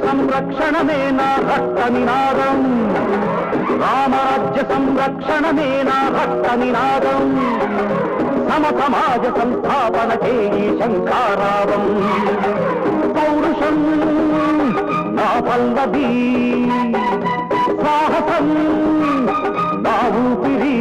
సంరక్షణమే నా రక్త నినాదం రామరాజ్య సంరక్షణమే నా రక్త నినాదం సమసమాజ సంస్థాపనకే ఈ శంఖారావం పౌరుషం నా పల్లవి సాహసం నా ఊపిరి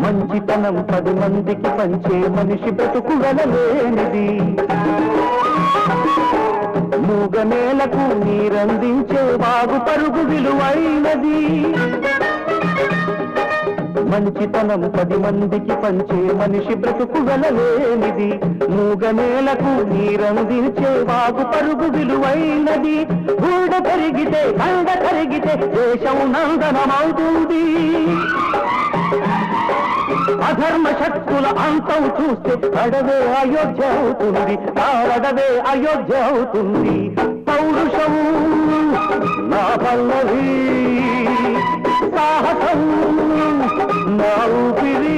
మంచితనం 10 మందికి పంచే మనిషి బ్రతుకు వెలలేనిది మూగనేలకు నీరందించే బాగు పరుగు విలువైనది మంచితనం 10 మందికి పంచే మనిషి బ్రతుకు వెలలేనిది మూగనేలకు నీరందించే బాగు పరుగు విలువైనది గూడ పెరిగితే కండ కరిగితే దేశం నందనమవుతుంది అధర్మ శక్తుల అంతం చూస్తే అడవే అయోధ్య అవుతుంది అడవే అయోధ్య అవుతుంది పౌరుషం నా పల్లవి సాహసం నా ఊపిరి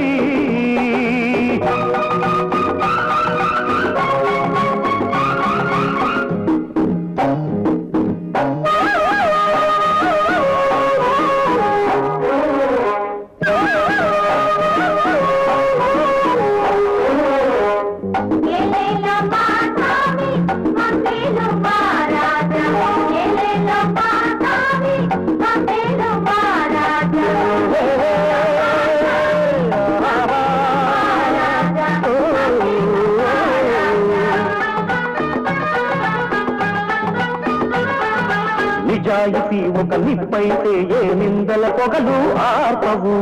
నిజాయితీ ఒక నిప్పైతే ఏ నిందల పొగలు ఆర్పవు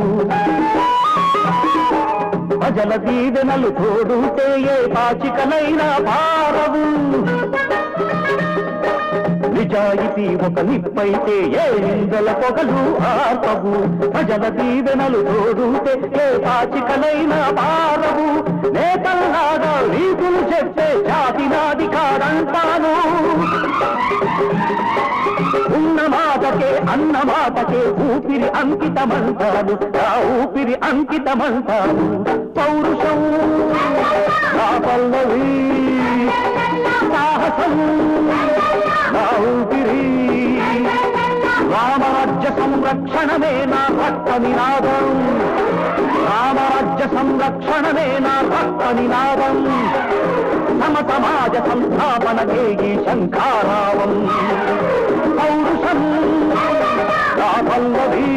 ప్రజల దీవెనలు తోడుతే ఏ పాచికలైనా పారవు నిజాయితీ ఒక నిప్పైతే ఏ నిందల పొగలు ఆర్పవు ప్రజల దీవెనలు తోడుతే ఏ పాచికలైనా పారవు నేతల్లాగా రీతులు చెప్తే జాతి నాది కాదంటాను ఉన్న మాటకే అన్న మాటకే ఊపిరి అంకితమంటాను ఆ ఊపిరి అంకితమంటాను పౌరుషం నా పల్లవి సాహసం నా ఊపిరి రామరాజ్య సంరక్షణమే నా రక్త నినాదం రామరాజ్య సంరక్షణమే నా రక్త నినాదం సమసమాజ సంస్థాపనకే ఈ శంఖారావం పౌరుషం నా పల్లవి